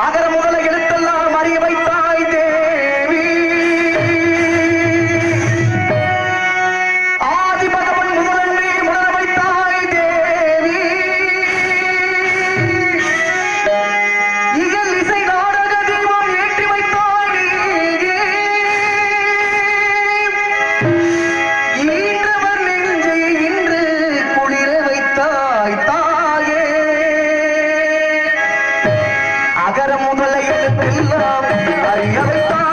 அகர முதல எழுத்தெல்லாம் அறிய வைத்தாய் தேவி. ஆதி பகவன் முதலன்றி உணர வைத்தாய் தேவி. இகல் இசை நாடக தீபம் ஏற்றி வைத்தாய் நீயே. ஈன்றவர் நெஞ்சை இன்று குளிர வைத்தாய் தாயே. அகர முதல எழுத்தெல்லாம் அறிய வைத்தாய்